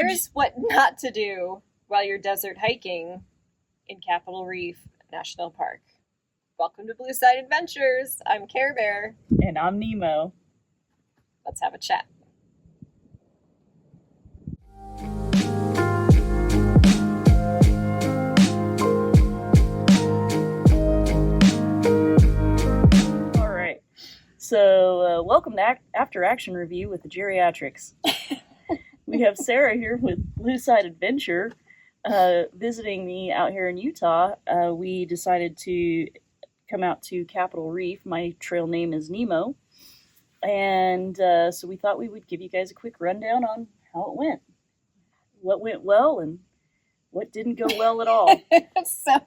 Here's what not to do while you're desert hiking in Capitol Reef National Park. Welcome to Blue Side Adventures. I'm Care Bear. And I'm Nemo. Let's have a chat. All right. So, welcome to After Action Review with the Geriatrics. We have Sarah here with Blue Side Adventure, visiting me out here in Utah. We decided to come out to Capitol Reef. My trail name is Nemo. And so we thought we would give you guys a quick rundown on how it went. What went well and what didn't go well at all. So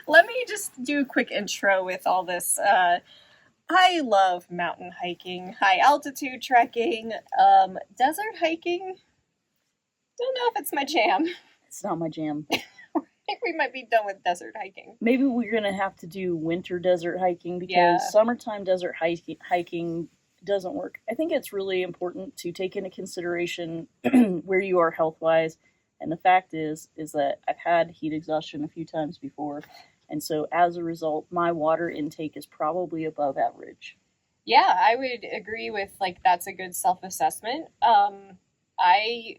let me just do a quick intro with all this. I love mountain hiking, high altitude trekking, desert hiking. Don't know if it's my jam. It's not my jam. I think we might be done with desert hiking. Maybe we're going to have to do winter desert hiking because summertime desert hiking doesn't work. I think it's really important to take into consideration where you are health-wise. And the fact is that I've had heat exhaustion a few times before. And so as a result, my water intake is probably above average. Yeah, I would agree with, that's a good self-assessment. I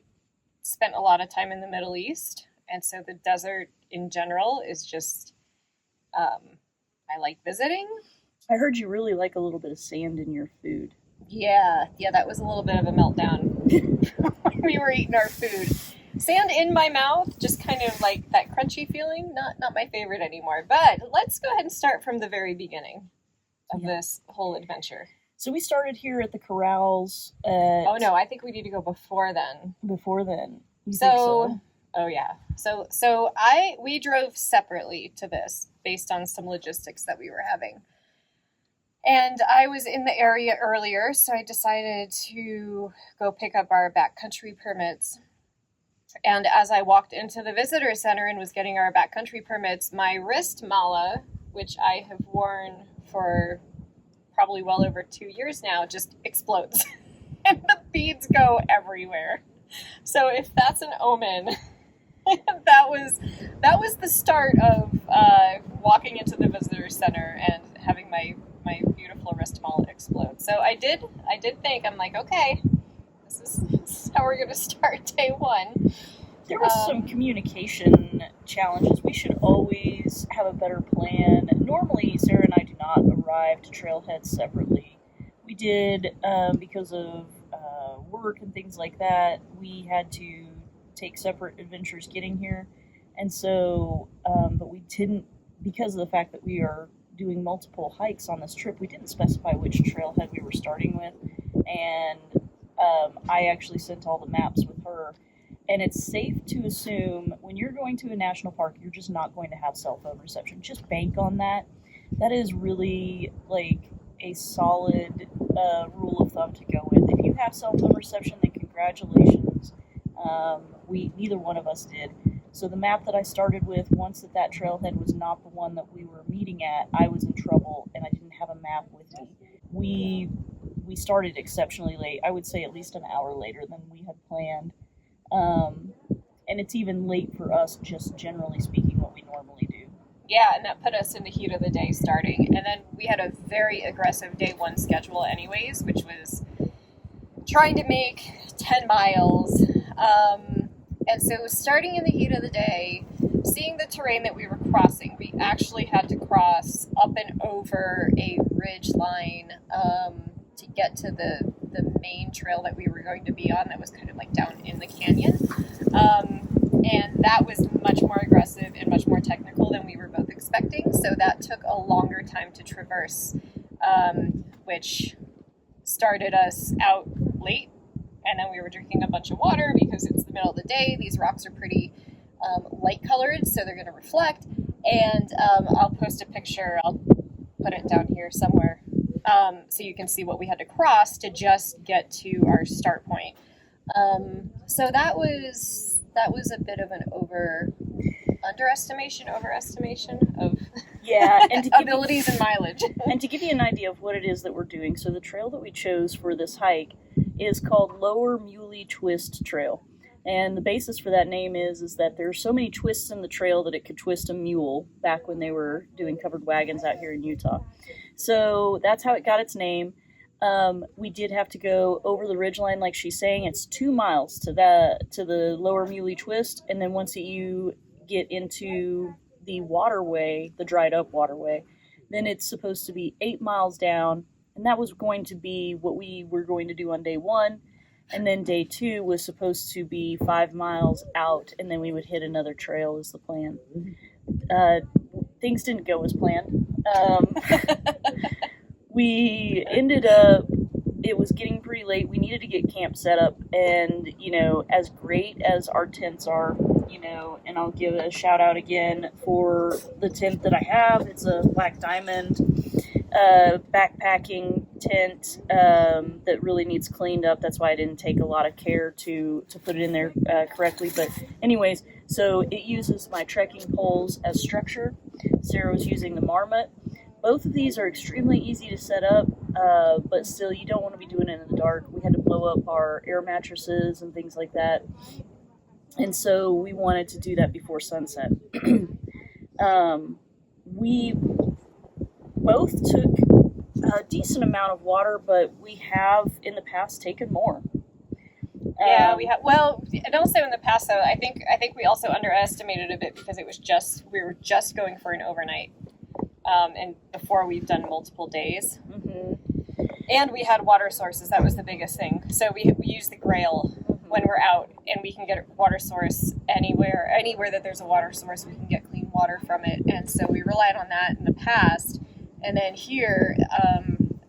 spent a lot of time in the Middle East, and so the desert in general is just, I like visiting. I heard you really like a little bit of sand in your food. Yeah, that was a little bit of a meltdown when we were eating our food. Sand in my mouth, just kind of like that crunchy feeling, not my favorite anymore. But let's go ahead and start from the very beginning of this whole adventure. So we started here at the corrals. Oh no, I think we need to go before then. Before then. So, oh yeah. So we drove separately to this based on some logistics that we were having. And I was in the area earlier, so I decided to go pick up our backcountry permits. And as I walked into the visitor center and was getting our backcountry permits, my wrist mala, which I have worn for probably well over 2 years now, just explodes. And the beads go everywhere. So if that's an omen, that was the start of walking into the visitor center and having my beautiful wrist mala explode. So I did think, I'm like, okay, this is how we're going to start day one. There was some communication challenges. We should always have a better plan. Normally, Sarah and I do not arrive to trailheads separately. We did, because of work and things like that, we had to take separate adventures getting here. And so, but we didn't, because of the fact that we are doing multiple hikes on this trip, we didn't specify which trailhead we were starting with. And I actually sent all the maps with her. And it's safe to assume when you're going to a national park, you're just not going to have cell phone reception. Just bank on that. That is really like a solid rule of thumb to go with. If you have cell phone reception, then congratulations. Neither one of us did. So the map that I started with, once that trailhead was not the one that we were meeting at, I was in trouble and I didn't have a map with me. We started exceptionally late. I would say at least an hour later than we had planned. And it's even late for us, just generally speaking, what we normally do. Yeah, and that put us in the heat of the day starting. And then we had a very aggressive day one schedule anyways, which was trying to make 10 miles. And so starting in the heat of the day, seeing the terrain that we were crossing, we actually had to cross up and over a ridge line to get to the main trail that we were going to be on that was kind of like down in the canyon. And that was much more aggressive and much more technical than we were both expecting. So that took a longer time to traverse, which started us out late. And then we were drinking a bunch of water because it's the middle of the day. These rocks are pretty light colored, so they're going to reflect. And I'll post a picture. I'll put it down here somewhere. So you can see what we had to cross to just get to our start point. So that was a bit of an overestimation of and to abilities and mileage. And to give you an idea of what it is that we're doing, so the trail that we chose for this hike is called Lower Muley Trail. And the basis for that name is that there are so many twists in the trail that it could twist a mule back when they were doing covered wagons out here in Utah. So that's how it got its name. We did have to go over the ridgeline, like she's saying. It's 2 miles to the Lower Muley Twist, and then once you get into the waterway, the dried up waterway, then it's supposed to be 8 miles down, and that was going to be what we were going to do on day 1. And then day 2 was supposed to be 5 miles out, and then we would hit another trail is the plan. Things didn't go as planned. We ended up, it was getting pretty late. We needed to get camp set up, and, as great as our tents are, and I'll give a shout out again for the tent that I have. It's a Black Diamond backpacking tent that really needs cleaned up. That's why I didn't take a lot of care to put it in there correctly. But anyways, so it uses my trekking poles as structure. Sarah was using the Marmot. Both of these are extremely easy to set up, but still you don't want to be doing it in the dark. We had to blow up our air mattresses and things like that. And so we wanted to do that before sunset. We both took a decent amount of water, but we have in the past taken more. Yeah, we have. Well, and also in the past, though, I think we also underestimated a bit because we were just going for an overnight, and before we've done multiple days, and we had water sources. That was the biggest thing. So we use the Grail when we're out, and we can get a water source anywhere that there's a water source. We can get clean water from it, and so we relied on that in the past. And then here,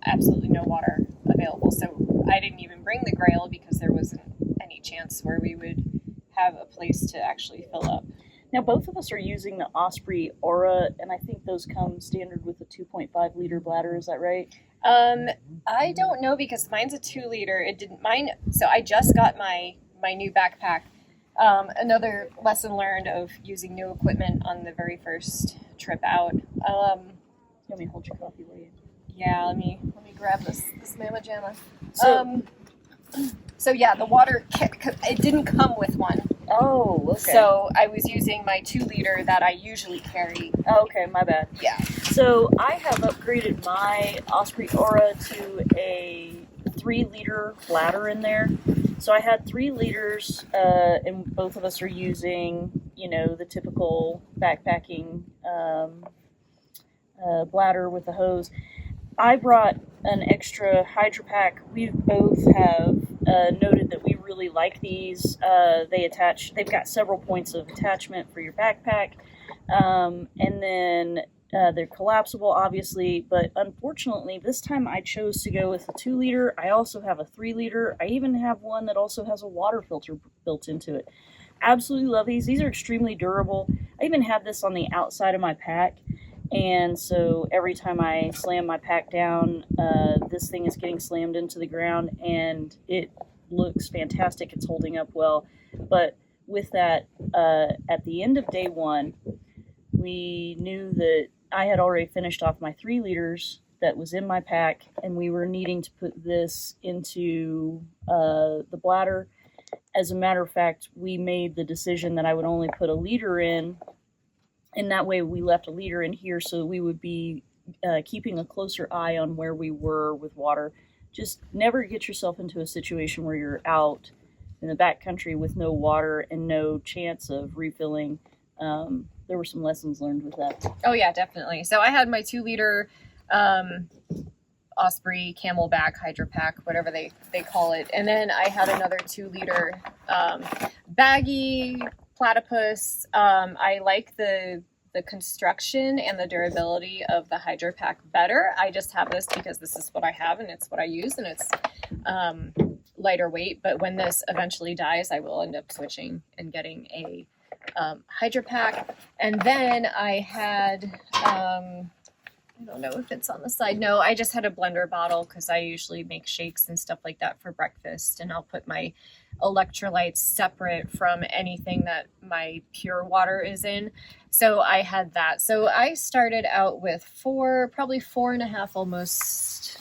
absolutely no water available. So I didn't even bring the Grail because there wasn't any chance where we would have a place to actually fill up. Now, both of us are using the Osprey Aura, and I think those come standard with a 2.5 liter bladder. Is that right? I don't know because mine's a 2 liter. It didn't mine. So I just got my new backpack. Another lesson learned of using new equipment on the very first trip out. Let me hold your coffee while you. Yeah, let me grab this Mama Jamma. So, yeah, the water it didn't come with one. Oh, okay. So I was using my 2 liter that I usually carry. Oh, okay, my bad. Yeah. So I have upgraded my Osprey Aura to a 3 liter bladder in there. So I had 3 liters, and both of us are using, the typical backpacking bladder with a hose. I brought an extra Hydro Pack. We both have noted that we really like these. They've got several points of attachment for your backpack, and then they're collapsible, obviously. But unfortunately, this time I chose to go with a 2 liter. I also have a 3 liter. I even have one that also has a water filter built into it. Absolutely love these. These are extremely durable. I even have this on the outside of my pack. And so every time I slam my pack down, this thing is getting slammed into the ground, and it looks fantastic. It's holding up well. But with that, at the end of day 1, we knew that I had already finished off my 3 liters that was in my pack, and we were needing to put this into the bladder. As a matter of fact, we made the decision that I would only put a liter in. And that way we left a liter in here so we would be keeping a closer eye on where we were with water. Just never get yourself into a situation where you're out in the backcountry with no water and no chance of refilling. There were some lessons learned with that. Oh, yeah, definitely. So I had my 2 liter Osprey Camelback Hydro Pack, whatever they call it. And then I had another 2 liter baggy Platypus. I like the construction and the durability of the Hydro Pack better. I just have this because this is what I have and it's what I use, and it's lighter weight. But when this eventually dies, I will end up switching and getting a Hydro Pack. And then I had I don't know if it's on the side. No, I just had a blender bottle because I usually make shakes and stuff like that for breakfast, and I'll put my electrolytes separate from anything that my pure water is in. So I had that. So I started out with probably 4.5, almost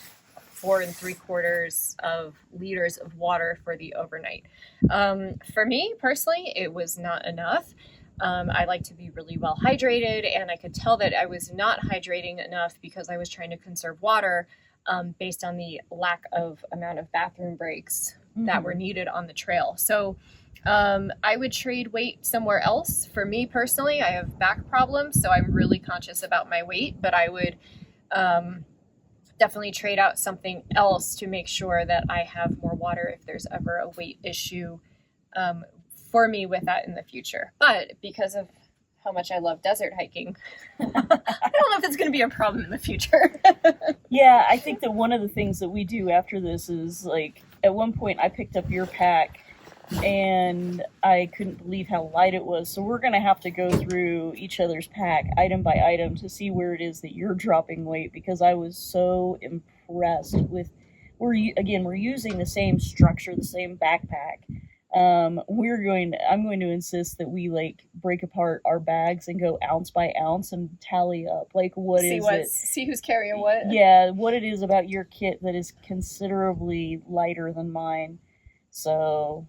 4.75 of liters of water for the overnight. For me personally, it was not enough. I like to be really well hydrated, and I could tell that I was not hydrating enough because I was trying to conserve water based on the lack of amount of bathroom breaks that were needed on the trail. So I would trade weight somewhere else. For me personally, I have back problems, so I'm really conscious about my weight, but I would definitely trade out something else to make sure that I have more water if there's ever a weight issue for me with that in the future. But because of how much I love desert hiking, I don't know if it's going to be a problem in the future. Yeah, I think that one of the things that we do after this is, like, at one point I picked up your pack and I couldn't believe how light it was. So we're going to have to go through each other's pack item by item to see where it is that you're dropping weight, because I was so impressed with, we're using the same structure, the same backpack. I'm going to insist that we, like, break apart our bags and go ounce by ounce and tally up, like, see who's carrying what. Yeah, what it is about your kit that is considerably lighter than mine. So,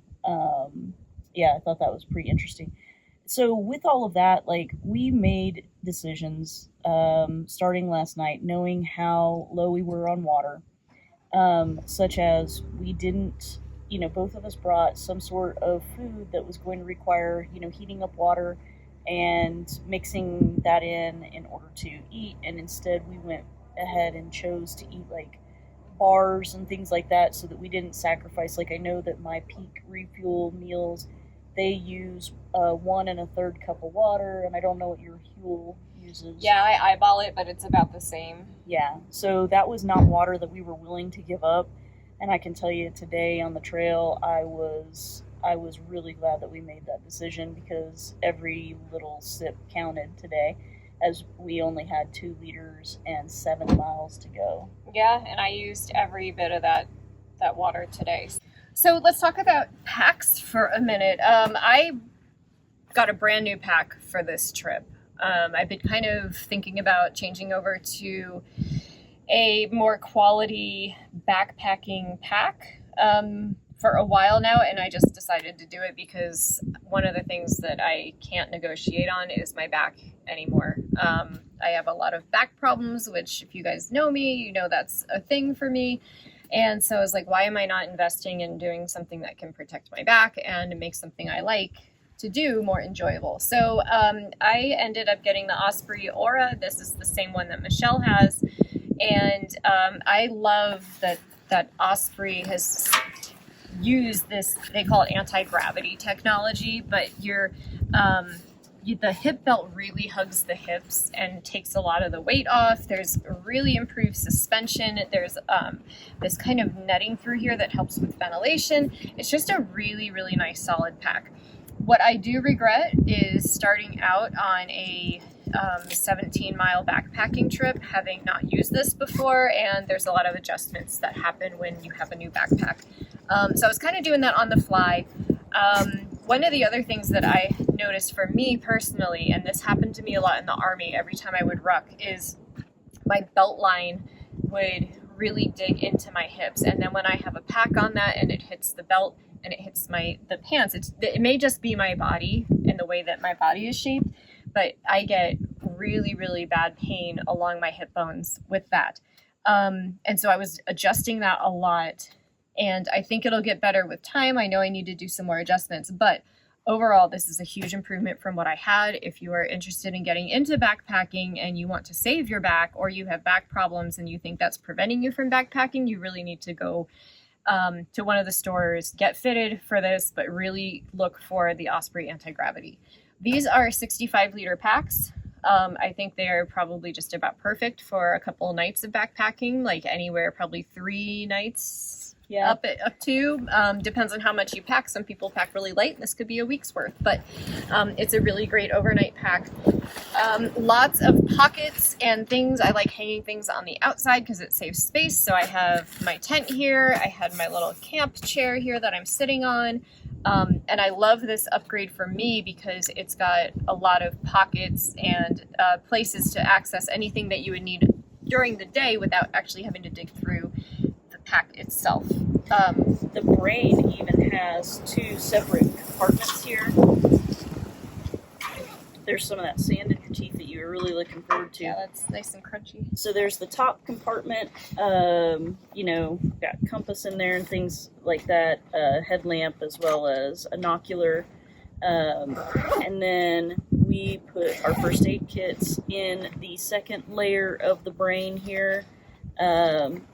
yeah, I thought that was pretty interesting. So with all of that, like, we made decisions starting last night, knowing how low we were on water, such as we didn't, both of us brought some sort of food that was going to require, heating up water and mixing that in order to eat. And instead we went ahead and chose to eat, like, bars and things like that, so that we didn't sacrifice. Like, I know that my peak refuel meals, they use 1 1/3 cup of water, and I don't know what your fuel uses. Yeah, I eyeball it, but it's about the same. Yeah, so that was not water that we were willing to give up. And I can tell you today on the trail, I was really glad that we made that decision, because every little sip counted today, as we only had 2 liters and 7 miles to go. Yeah, and I used every bit of that water today. So let's talk about packs for a minute. I got a brand new pack for this trip. I've been kind of thinking about changing over to a more quality backpacking pack for a while now, and I just decided to do it because one of the things that I can't negotiate on is my back anymore. I have a lot of back problems, which, if you guys know me, you know that's a thing for me. And so I was like, why am I not investing in doing something that can protect my back and make something I like to do more enjoyable? So I ended up getting the Osprey Aura. This is the same one that Michelle has. And I love that Osprey has used this, they call it anti-gravity technology, but the hip belt really hugs the hips and takes a lot of the weight off. There's really improved suspension. There's this kind of netting through here that helps with ventilation. It's just a really, really nice solid pack. What I do regret is starting out on a 17-mile backpacking trip, having not used this before, and there's a lot of adjustments that happen when you have a new backpack. So I was kind of doing that on the fly. One of the other things that I noticed for me personally, and this happened to me a lot in the Army every time I would ruck, is my belt line would really dig into my hips. And then when I have a pack on that and it hits the belt and it hits the pants, it may just be my body and the way that my body is shaped, but I get really, really bad pain along my hip bones with that. And so I was adjusting that a lot, and I think it'll get better with time. I know I need to do some more adjustments, but overall, this is a huge improvement from what I had. If you are interested in getting into backpacking and you want to save your back, or you have back problems and you think that's preventing you from backpacking, you really need to go to one of the stores, get fitted for this, but really look for the Osprey anti-gravity. These are 65-liter packs. I think they are probably just about perfect for a couple nights of backpacking, like anywhere, probably 3 nights. Yeah, up to depends on how much you pack. Some people pack really light, and this could be a week's worth, but it's a really great overnight pack. Lots of pockets and things. I like hanging things on the outside because it saves space. So I have my tent here. I had my little camp chair here that I'm sitting on. And I love this upgrade for me because it's got a lot of pockets and places to access anything that you would need during the day without actually having to dig through pack itself. The brain even has 2 separate compartments here. There's some of that sand in your teeth that you were really looking forward to. Yeah, that's nice and crunchy. So there's the top compartment, got compass in there and things like that, headlamp as well as binocular. And then we put our first aid kits in the second layer of the brain here.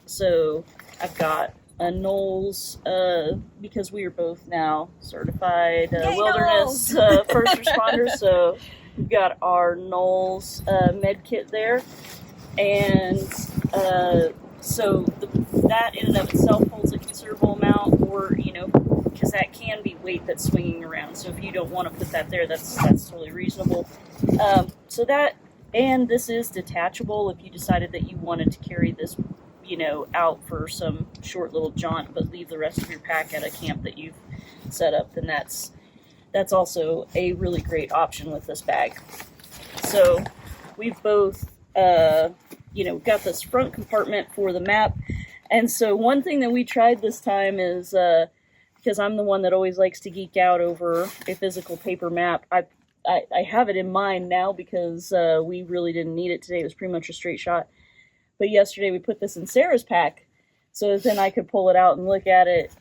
So I've got a Knowles, because we are both now certified wilderness first responders, so we've got our Knowles med kit there. And so that in and of itself holds a considerable amount, or, because that can be weight that's swinging around. So if you don't want to put that there, that's totally reasonable. So that, and this is detachable if you decided that you wanted to carry this, out for some short little jaunt, but leave the rest of your pack at a camp that you've set up, then that's also a really great option with this bag. So we've both, got this front compartment for the map. And so one thing that we tried this time is, because I'm the one that always likes to geek out over a physical paper map, I have it in mind now because we really didn't need it today. It was pretty much a straight shot. But yesterday we put this in Sarah's pack, so then I could pull it out and look at it.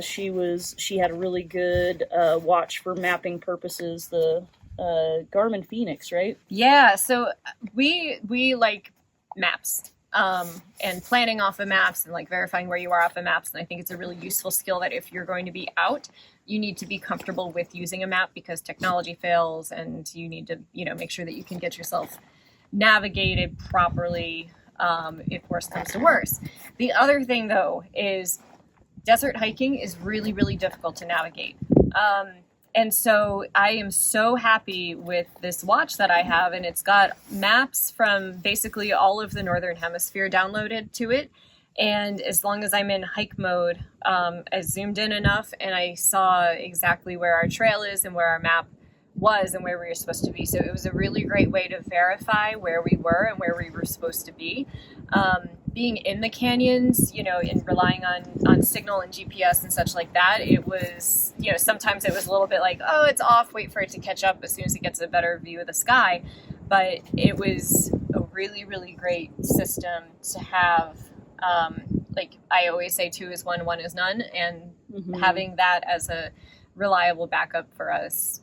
She had a really good watch for mapping purposes, the Garmin Phoenix, right? Yeah, so we like maps and planning off of maps and like verifying where you are off of maps. And I think it's a really useful skill that if you're going to be out, you need to be comfortable with using a map because technology fails and you need to, make sure that you can get yourself navigated properly if worse comes to worse. The other thing, though, is desert hiking is really, really difficult to navigate. And so I am so happy with this watch that I have, and it's got maps from basically all of the Northern Hemisphere downloaded to it. And as long as I'm in hike mode, I zoomed in enough and I saw exactly where our trail is and where our map was and where we were supposed to be. So it was a really great way to verify where we were and where we were supposed to be. Being in the canyons, and relying on signal and GPS and such like that, it was, sometimes it was a little bit like, oh, it's off, wait for it to catch up as soon as it gets a better view of the sky. But it was a really, really great system to have. Like I always say, 2 is 1, 1 is none. And having that as a reliable backup for us,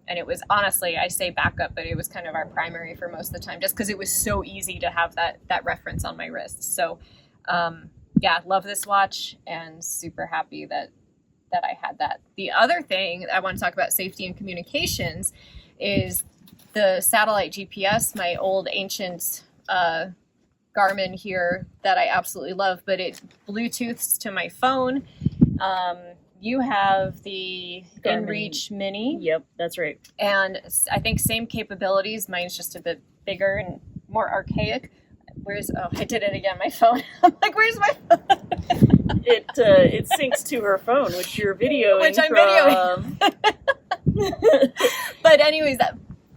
and it was, honestly, I say backup, but it was kind of our primary for most of the time, just because it was so easy to have that reference on my wrist. So, love this watch and super happy that I had that. The other thing I want to talk about safety and communications is the satellite GPS, my old ancient Garmin here that I absolutely love, but it Bluetooths to my phone. You have the Garmin InReach Mini. Yep, that's right. And I think same capabilities. Mine's just a bit bigger and more archaic. I did it again, my phone. I'm like, where's my phone? It syncs to her phone, which you're videoing. Which I'm videoing. But anyways,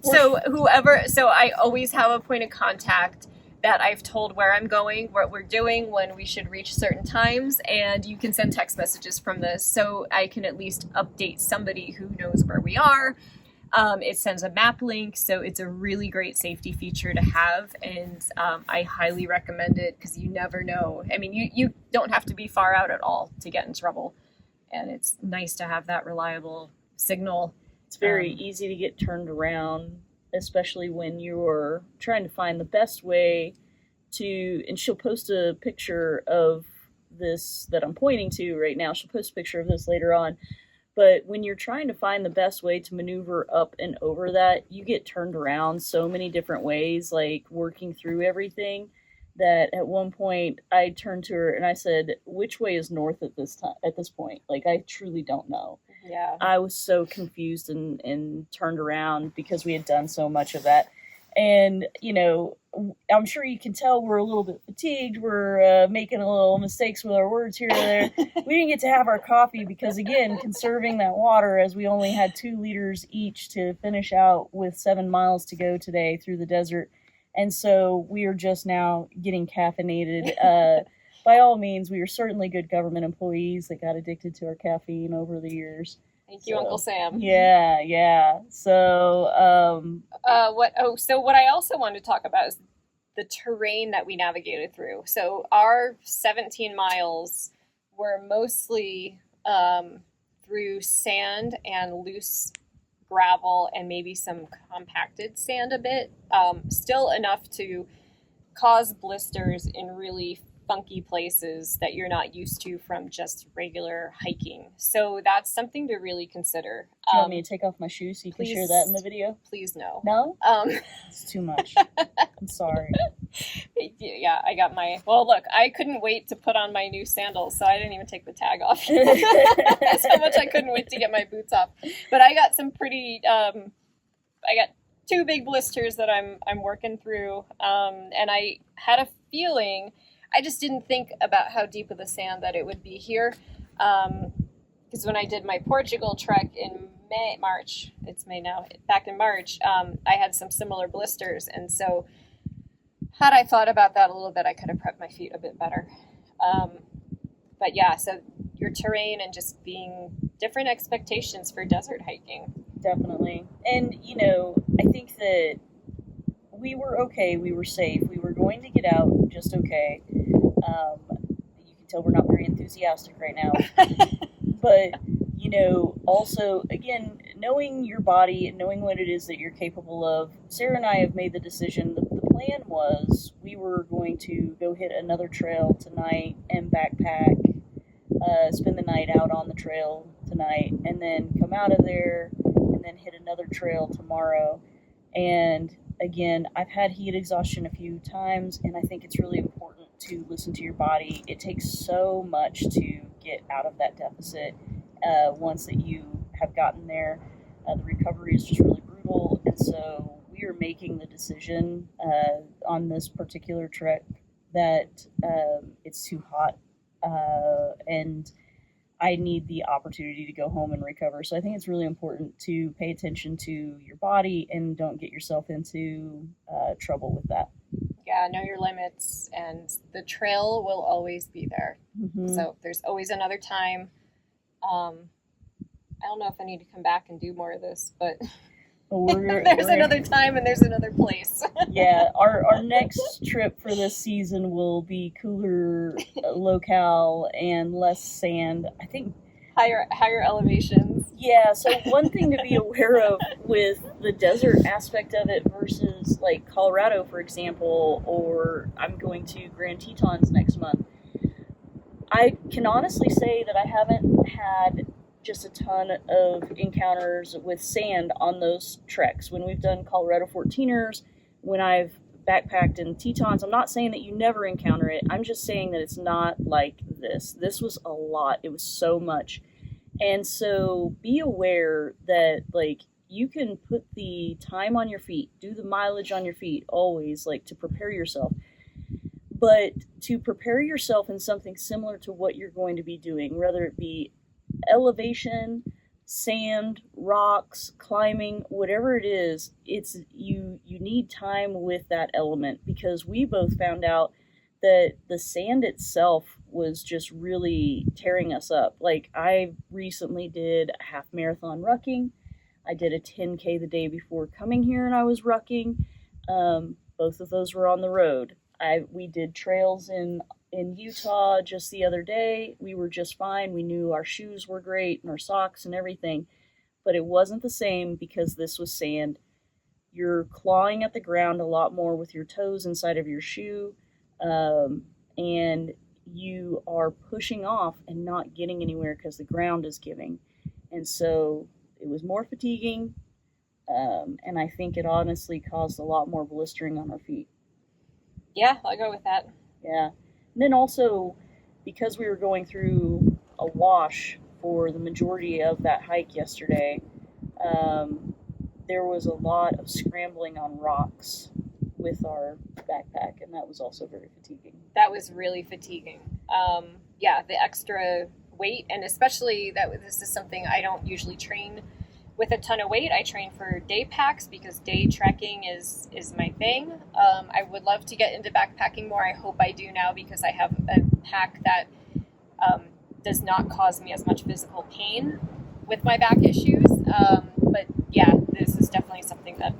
so I always have a point of contact that I've told where I'm going, what we're doing, when we should reach certain times, and you can send text messages from this, so I can at least update somebody who knows where we are. It sends a map link, so it's a really great safety feature to have, and I highly recommend it because you never know. I mean, you don't have to be far out at all to get in trouble, and it's nice to have that reliable signal. It's very easy to get turned around, especially when you're trying to find the best way to, and she'll post a picture of this that I'm pointing to right now. She'll post a picture of this later on. But when you're trying to find the best way to maneuver up and over that, you get turned around so many different ways, like working through everything, that at one point I turned to her and I said, which way is north at this point? Like, I truly don't know. Yeah. I was so confused and turned around because we had done so much of that. And, I'm sure you can tell we're a little bit fatigued. We're making a little mistakes with our words here and there. We didn't get to have our coffee because, again, conserving that water, as we only had 2 liters each to finish out with 7 miles to go today through the desert. And so we are just now getting caffeinated by all means, we were certainly good government employees that got addicted to our caffeine over the years. Thank you, Uncle Sam. Yeah. So, so what I also wanted to talk about is the terrain that we navigated through. So our 17 miles were mostly through sand and loose gravel and maybe some compacted sand a bit. Still enough to cause blisters in really funky places that you're not used to from just regular hiking. So that's something to really consider. Do you want me to take off my shoes so you can share that in the video? Please no. No? It's too much. I'm sorry. Yeah, I got well, look, I couldn't wait to put on my new sandals, so I didn't even take the tag off. That's how much I couldn't wait to get my boots off. But I got some pretty, I got 2 big blisters that I'm working through, and I had a feeling, I just didn't think about how deep of the sand that it would be here, because when I did my Portugal trek in March, it's May now, back in March, I had some similar blisters, and so had I thought about that a little bit, I could have prepped my feet a bit better. But yeah, so your terrain and just being different expectations for desert hiking. Definitely. And, I think that we were okay. We were safe. We were going to get out just okay. You can tell we're not very enthusiastic right now. But, also, again, knowing your body and knowing what it is that you're capable of, Sarah and I have made the decision. The plan was we were going to go hit another trail tonight and backpack, spend the night out on the trail tonight, and then come out of there and then hit another trail tomorrow. And again, I've had heat exhaustion a few times, and I think it's really important to listen to your body. It takes so much to get out of that deficit once that you have gotten there. The recovery is just really brutal, and so we are making the decision on this particular trek that it's too hot and I need the opportunity to go home and recover. So I think it's really important to pay attention to your body and don't get yourself into trouble with that. Yeah, know your limits, and the trail will always be there. Mm-hmm. So there's always another time. I don't know if I need to come back and do more of this, but there's another time and there's another place. Yeah, our next trip for this season will be cooler locale and less sand. I think higher elevations. Yeah, so one thing to be aware of with the desert aspect of it versus like Colorado, for example, or I'm going to Grand Tetons next month. I can honestly say that I haven't had just a ton of encounters with sand on those treks. When we've done Colorado 14ers, when I've backpacked in Tetons, I'm not saying that you never encounter it. I'm just saying that it's not like this. This was a lot. It was so much. And so be aware that like you can put the time on your feet, do the mileage on your feet always, like to prepare yourself. But to prepare yourself in something similar to what you're going to be doing, whether it be elevation, sand, rocks, climbing, whatever it is, it's you need time with that element, because we both found out that the sand itself was just really tearing us up. Like I recently did a half marathon rucking. I did a 10K the day before coming here and I was rucking. Both of those were on the road. We did trails in Utah just the other day. We were just fine. We knew our shoes were great and our socks and everything, but it wasn't the same because this was sand. You're clawing at the ground a lot more with your toes inside of your shoe, and you are pushing off and not getting anywhere because the ground is giving. And so it was more fatiguing, and I think it honestly caused a lot more blistering on our feet. Yeah, I'll go with that. Yeah. And then also, because we were going through a wash for the majority of that hike yesterday, there was a lot of scrambling on rocks with our backpack, and that was also very fatiguing. That was really fatiguing. Yeah, the extra weight, and especially this is something I don't usually train with a ton of weight. I train for day packs because day trekking is my thing. I would love to get into backpacking more. I hope I do now because I have a pack that does not cause me as much physical pain with my back issues. But yeah, this is definitely something that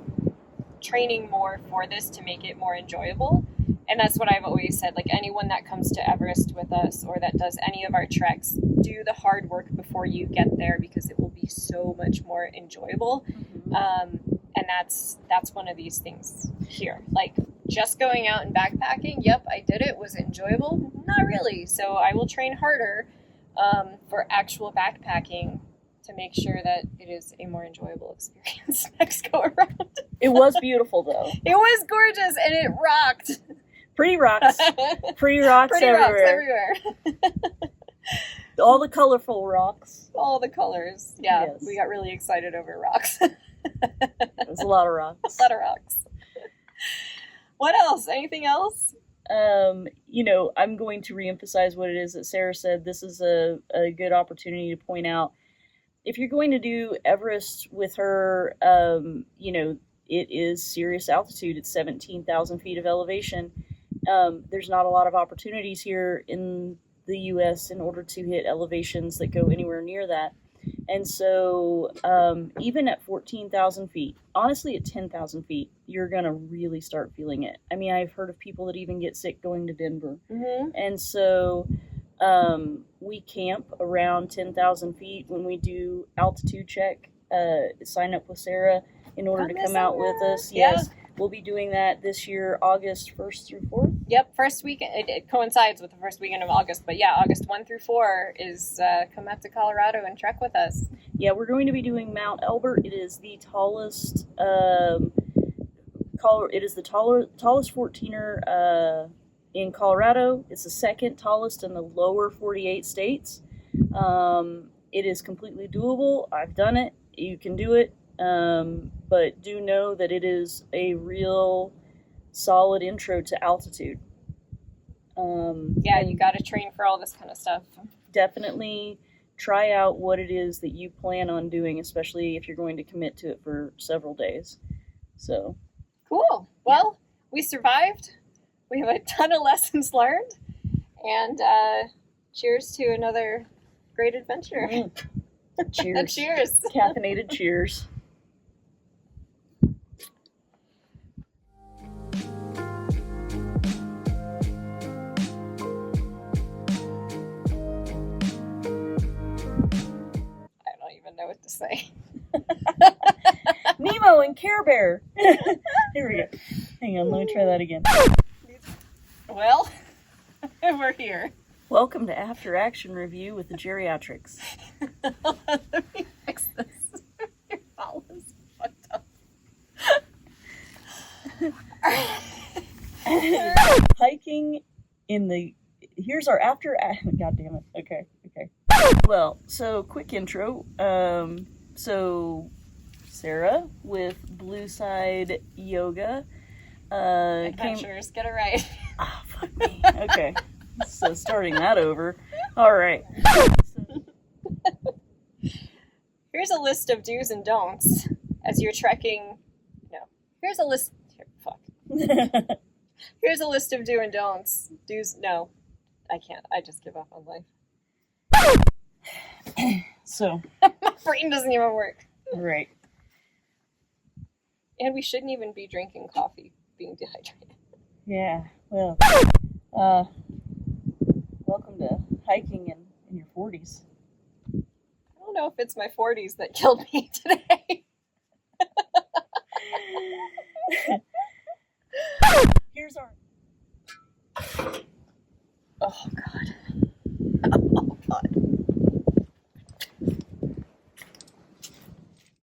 training more for this to make it more enjoyable. And that's what I've always said, like anyone that comes to Everest with us or that does any of our treks, do the hard work before you get there because it will be so much more enjoyable. And that's one of these things here. Like just going out and backpacking, yep, I did it. Was it enjoyable? Not really. So I will train harder for actual backpacking to make sure that it is a more enjoyable experience next go around. It was beautiful though. It was gorgeous and it rocked. Pretty rocks. Pretty rocks everywhere. All the colorful rocks. All the colors. Yeah, Yes. We got really excited over rocks. There's a lot of rocks. A lot of rocks. What else? Anything else? I'm going to reemphasize what it is that Sarah said. This is a good opportunity to point out, if you're going to do Everest with her, it is serious altitude. It's 17,000 feet of elevation. There's not a lot of opportunities here in the U.S. in order to hit elevations that go anywhere near that. And so even at 14,000 feet, honestly at 10,000 feet, you're going to really start feeling it. I mean, I've heard of people that even get sick going to Denver. Mm-hmm. And so we camp around 10,000 feet when we do altitude check. Sign up with Sarah in order to come out with us. Yes. Yeah. We'll be doing that this year, August 1st through 4th. Yep, first weekend. It coincides with the first weekend of August, but yeah, August 1 through 4 is come out to Colorado and trek with us. Yeah, we're going to be doing Mount Elbert. It is the tallest. It is the tallest 14er in Colorado. It's the second tallest in the lower 48 states. It is completely doable. I've done it. You can do it. But do know that it is a real solid intro to altitude. You got to train for all this kind of stuff. Definitely try out what it is that you plan on doing, especially if you're going to commit to it for several days. So cool. Well, we survived. We have a ton of lessons learned, and cheers to another great adventure. Cheers. Cheers. Caffeinated cheers. Know what to say. Nemo and Care Bear. Here we go. Hang on, let me try that again. Well, we're here. Welcome to After Action Review with the Geriatrics. Let me fix this. Your ball is fucked up. Hiking in the... Here's our after... God damn it. Okay. Well, so quick intro. So Sarah with Blue Side Yoga. Adventures, get it right. Ah, fuck me. Okay. So starting that over. All right. Here's a list of do's and don'ts as you're trekking. No. Here's a list. Fuck. Here's a list of do and don'ts. Do's. No. I can't. I just give up on life. So. My brain doesn't even work. Right. And we shouldn't even be drinking coffee, being dehydrated. Yeah. Well. Welcome to hiking in your 40s. I don't know if it's my 40s that killed me today. Here's our... Oh, God.